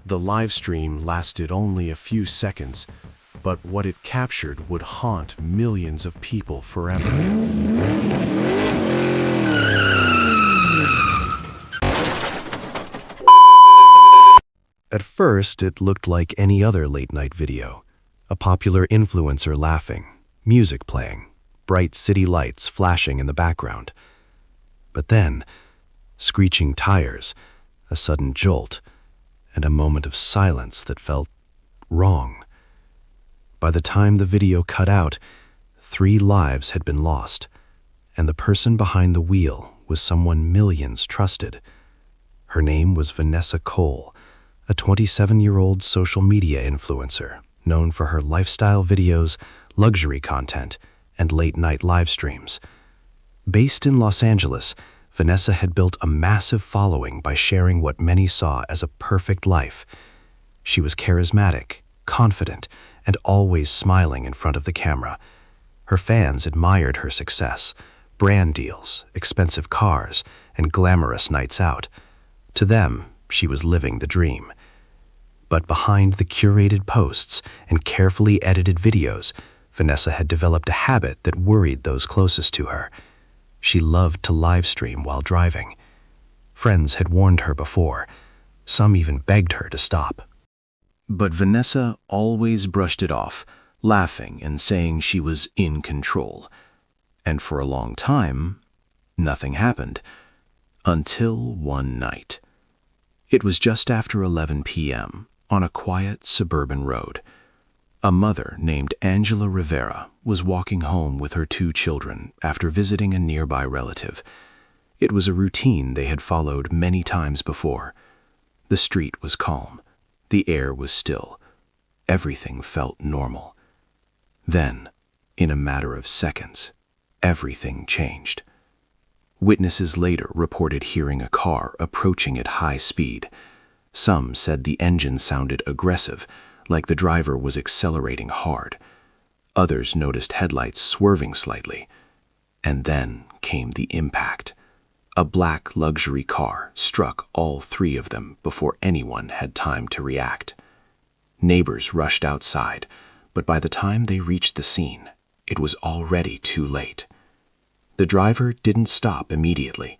The live stream lasted only a few seconds, but what it captured would haunt millions of people forever. At first, it looked like any other late-night video. A popular influencer laughing, music playing, bright city lights flashing in the background. But then, screeching tires, a sudden jolt, and a moment of silence that felt wrong. By the time the video cut out, 3 lives had been lost, and the person behind the wheel was someone millions trusted. Her name was Vanessa Cole, a 27-year-old social media influencer known for her lifestyle videos, luxury content, and late-night live streams. Based in Los Angeles, Vanessa had built a massive following by sharing what many saw as a perfect life. She was charismatic, confident, and always smiling in front of the camera. Her fans admired her success, brand deals, expensive cars, and glamorous nights out. To them, she was living the dream. But behind the curated posts and carefully edited videos, Vanessa had developed a habit that worried those closest to her. She loved to live stream while driving. Friends had warned her before. Some even begged her to stop. But Vanessa always brushed it off, laughing and saying she was in control. And for a long time, nothing happened. Until one night. It was just after 11 p.m. on a quiet suburban road. A mother named Angela Rivera was walking home with her 2 children after visiting a nearby relative. It was a routine they had followed many times before. The street was calm. The air was still. Everything felt normal. Then, in a matter of seconds, everything changed. Witnesses later reported hearing a car approaching at high speed. Some said the engine sounded aggressive, like the driver was accelerating hard. Others noticed headlights swerving slightly. And then came the impact. A black luxury car struck all 3 of them before anyone had time to react. Neighbors rushed outside, but by the time they reached the scene, it was already too late. The driver didn't stop immediately.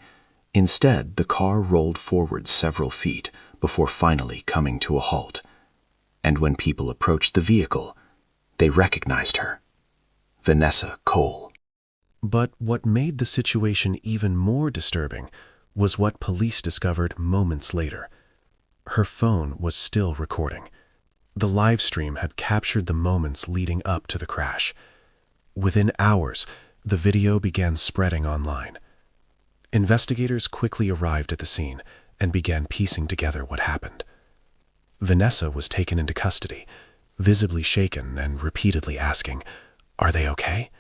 Instead, the car rolled forward several feet before finally coming to a halt. And when people approached the vehicle, they recognized her. Vanessa Cole. But what made the situation even more disturbing was what police discovered moments later. Her phone was still recording. The live stream had captured the moments leading up to the crash. Within hours, the video began spreading online. Investigators quickly arrived at the scene and began piecing together what happened. Vanessa was taken into custody, visibly shaken and repeatedly asking, "Are they okay?"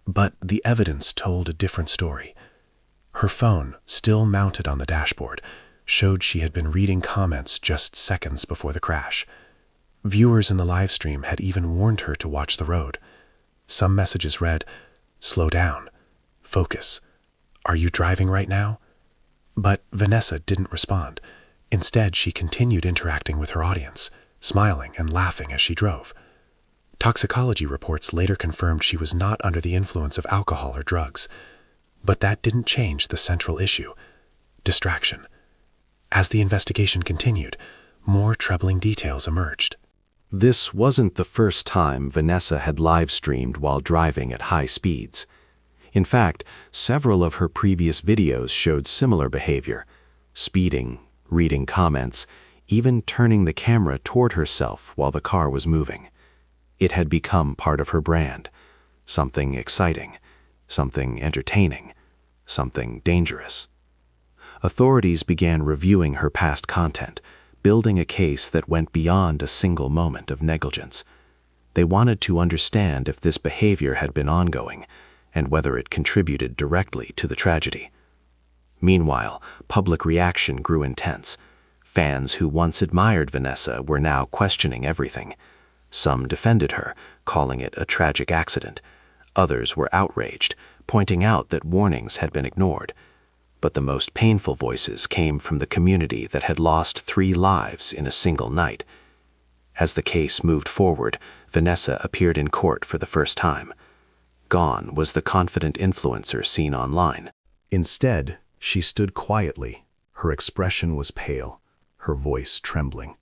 But the evidence told a different story. Her phone, still mounted on the dashboard, showed she had been reading comments just seconds before the crash. Viewers in the live stream had even warned her to watch the road. Some messages read, "Slow down. Focus. Are you driving right now?" But Vanessa didn't respond. Instead, she continued interacting with her audience, smiling and laughing as she drove. Toxicology reports later confirmed she was not under the influence of alcohol or drugs. But that didn't change the central issue: distraction. As the investigation continued, more troubling details emerged. This wasn't the first time Vanessa had live-streamed while driving at high speeds. In fact, several of her previous videos showed similar behavior: speeding, reading comments, even turning the camera toward herself while the car was moving. It had become part of her brand, something exciting, something entertaining, something dangerous. Authorities began reviewing her past content, building a case that went beyond a single moment of negligence. They wanted to understand if this behavior had been ongoing and whether it contributed directly to the tragedy. Meanwhile, public reaction grew intense. Fans who once admired Vanessa were now questioning everything. Some defended her, calling it a tragic accident. Others were outraged, pointing out that warnings had been ignored. But the most painful voices came from the community that had lost 3 lives in a single night. As the case moved forward, Vanessa appeared in court for the first time. Gone was the confident influencer seen online. Instead, she stood quietly. Her expression was pale, her voice trembling.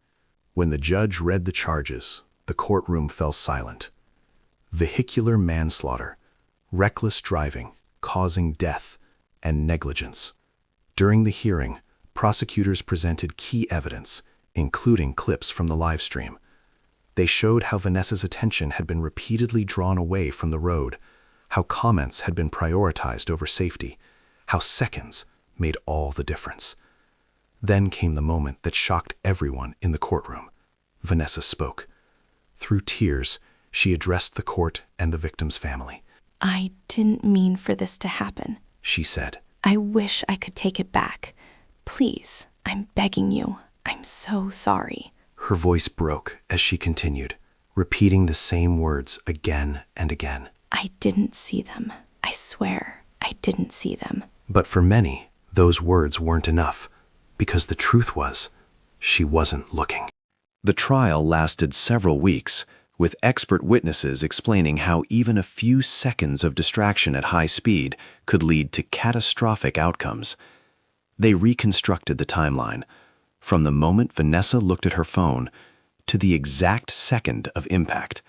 When the judge read the charges, the courtroom fell silent. Vehicular manslaughter, reckless driving, causing death, and negligence. During the hearing, prosecutors presented key evidence, including clips from the live stream. They showed how Vanessa's attention had been repeatedly drawn away from the road, how comments had been prioritized over safety, how seconds made all the difference. Then came the moment that shocked everyone in the courtroom. Vanessa spoke. Through tears, she addressed the court and the victim's family. "I didn't mean for this to happen," she said. "I wish I could take it back. Please, I'm begging you. I'm so sorry." Her voice broke as she continued, repeating the same words again and again. "I didn't see them. I swear, I didn't see them." But for many, those words weren't enough, because the truth was, she wasn't looking. The trial lasted several weeks, with expert witnesses explaining how even a few seconds of distraction at high speed could lead to catastrophic outcomes. They reconstructed the timeline, from the moment Vanessa looked at her phone to the exact second of impact.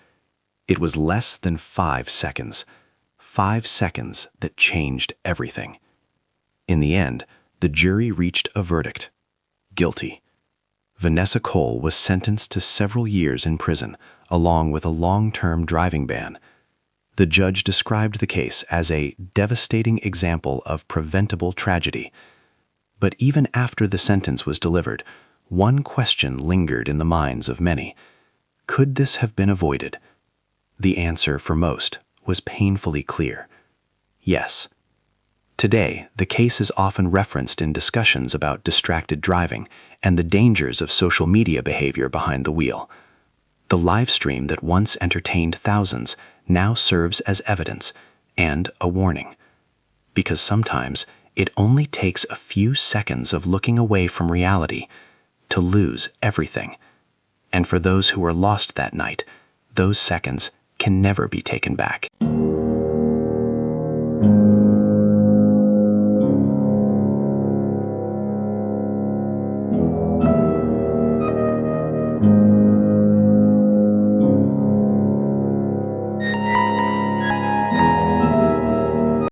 It was less than 5 seconds. 5 seconds that changed everything. In the end, the jury reached a verdict: guilty. Vanessa Cole was sentenced to several years in prison, along with a long-term driving ban. The judge described the case as a devastating example of preventable tragedy. But even after the sentence was delivered, one question lingered in the minds of many. Could this have been avoided? The answer for most was painfully clear: yes. Today, the case is often referenced in discussions about distracted driving and the dangers of social media behavior behind the wheel. The live stream that once entertained thousands now serves as evidence and a warning. Because sometimes it only takes a few seconds of looking away from reality to lose everything. And for those who were lost that night, those seconds can never be taken back.